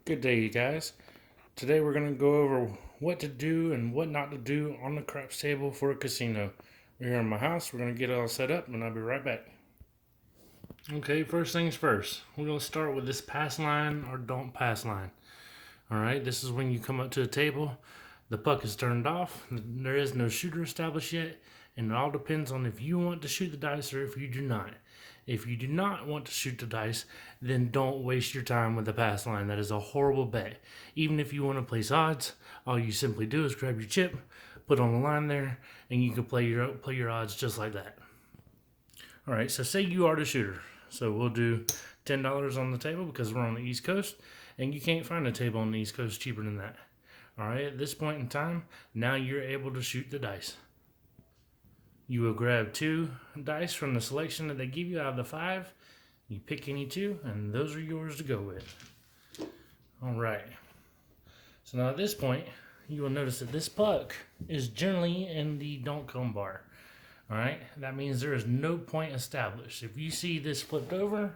Good day, you guys. Today we're going to go over what to do and what not to do on the craps table for a casino. We're here in my house. We're going to get it all set up and I'll be right back. Okay, first things first. We're going to start with this pass line or don't pass line. Alright, this is when you come up to the table. The puck is turned off. There is no shooter established yet. And it all depends on if you want to shoot the dice or if you do not. If you do not want to shoot the dice, then don't waste your time with the pass line. That is a horrible bet. Even if you want to place odds, all you simply do is grab your chip, put on the line there, and you can play your odds just like that. All right, so say you are the shooter. So we'll do $10 on the table because we're on the East Coast, and you can't find a table on the East Coast cheaper than that. All right, at this point in time, now you're able to shoot the dice. You will grab 2 dice from the selection that they give you out of the 5. You pick any 2, and those are yours to go with. All right. So now at this point, you will notice that this puck is generally in the don't come bar. All right. That means there is no point established. If you see this flipped over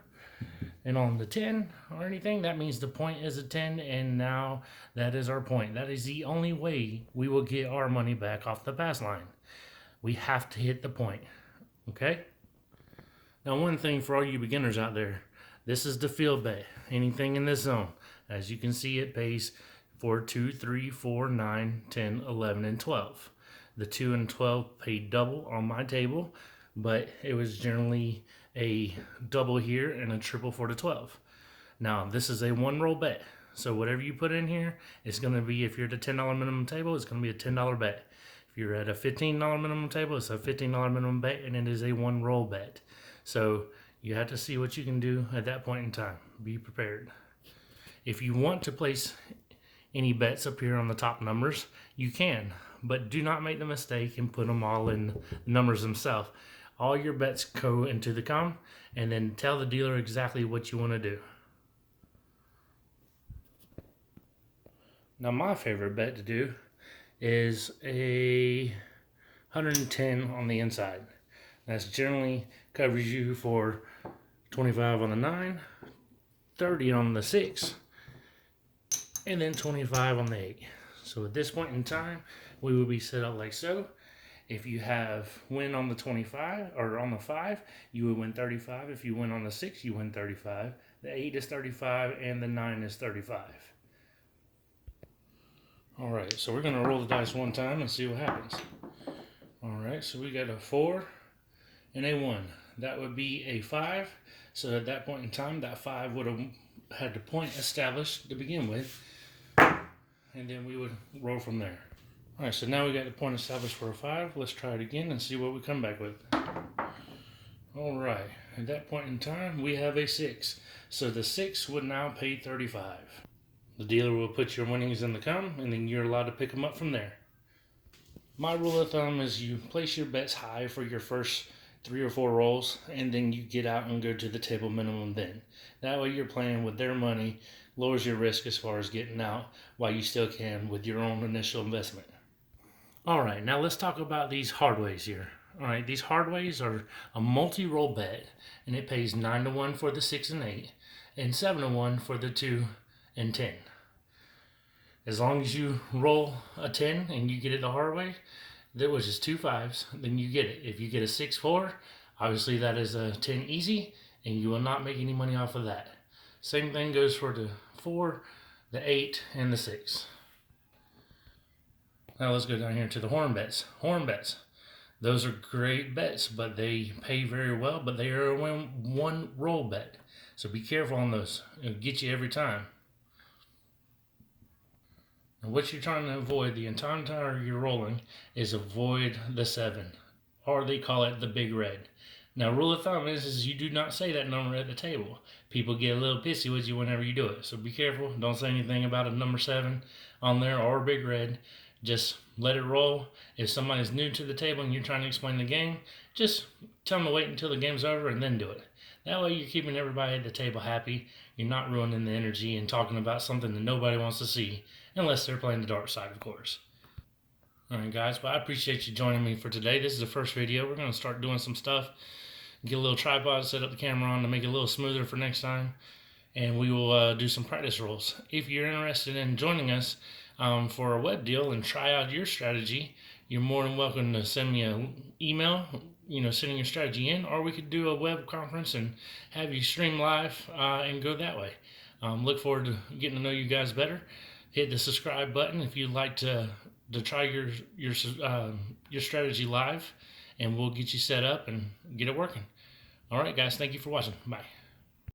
and on the 10 or anything, that means the point is a 10, and now that is our point. That is the only way we will get our money back off the pass line. We have to hit the point. Okay? Now, one thing for all you beginners out there, this is the field bet. Anything in this zone. As you can see, it pays for 2, 3, 4, 9, 10, 11, and 12. The 2 and 12 paid double on my table, but it was generally a double here and a triple for the 12. Now, this is a one roll bet. So whatever you put in here, it's going to be, if you're at a $10 minimum table, it's going to be a $10 bet. If you're at a $15 minimum table, it's a $15 minimum bet, and it is a one roll bet. So you have to see what you can do at that point in time. Be prepared. If you want to place any bets up here on the top numbers, you can, but do not make the mistake and put them all in the numbers themselves. All your bets go into the com, and then tell the dealer exactly what you want to do. Now, my favorite bet to do is a 110 on the inside. That's generally covers you for 25 on the 9, 30 on the 6, and then 25 on the 8. So at this point in time, we will be set up like so. If you have win on the 25 or on the 5, you would win 35. If you win on the 6, you win 35. The 8 is 35 and the 9 is 35. All right, so we're gonna roll the dice one time and see what happens. All right, so we got a 4 and a 1. That would be a 5. So at that point in time, that 5 would have had the point established to begin with, and then we would roll from there. All right, so now we got the point established for a 5. Let's try it again and see what we come back with. All right, at that point in time, we have a 6. So the 6 would now pay 35. The dealer will put your winnings in the com, and then you're allowed to pick them up from there. My rule of thumb is you place your bets high for your first 3 or 4 rolls, and then you get out and go to the table minimum then. That way you're playing with their money, lowers your risk as far as getting out, while you still can with your own initial investment. Alright, now let's talk about these hard ways here. Alright, these hard ways are a multi-roll bet, and it pays 9 to 1 for the 6 and 8, and 7 to 1 for the 2 and 10. As long as you roll a 10 and you get it the hard way, there was just 2 5s, then you get it. If you get a 6-4, obviously that is a 10 easy, and you will not make any money off of that. Same thing goes for the 4, the 8, and the 6. Now let's go down here to the horn bets. Horn bets. Those are great bets, but they pay very well, but they are a one roll bet. So be careful on those. It'll get you every time. And what you're trying to avoid the entire time you're rolling is avoid the 7, or they call it the big red. Now, rule of thumb is you do not say that number at the table. People get a little pissy with you whenever you do it. So be careful. Don't say anything about a number 7 on there or a big red. Just let it roll. If somebody's new to the table and you're trying to explain the game, just tell them to wait until the game's over and then do it. That way you're keeping everybody at the table happy. You're not ruining the energy and talking about something that nobody wants to see, unless they're playing the dark side, of course. Alright guys, well I appreciate you joining me for today. This is the first video. We're going to start doing some stuff. Get a little tripod, set up the camera on to make it a little smoother for next time. and we will do some practice rolls. If you're interested in joining us for a web deal and try out your strategy, you're more than welcome to send me an email, sending your strategy in, or we could do a web conference and have you stream live and go that way. Look forward to getting to know you guys better. Hit the subscribe button if you'd like to try your strategy live, and we'll get you set up and get it working. All right, guys, thank you for watching. Bye.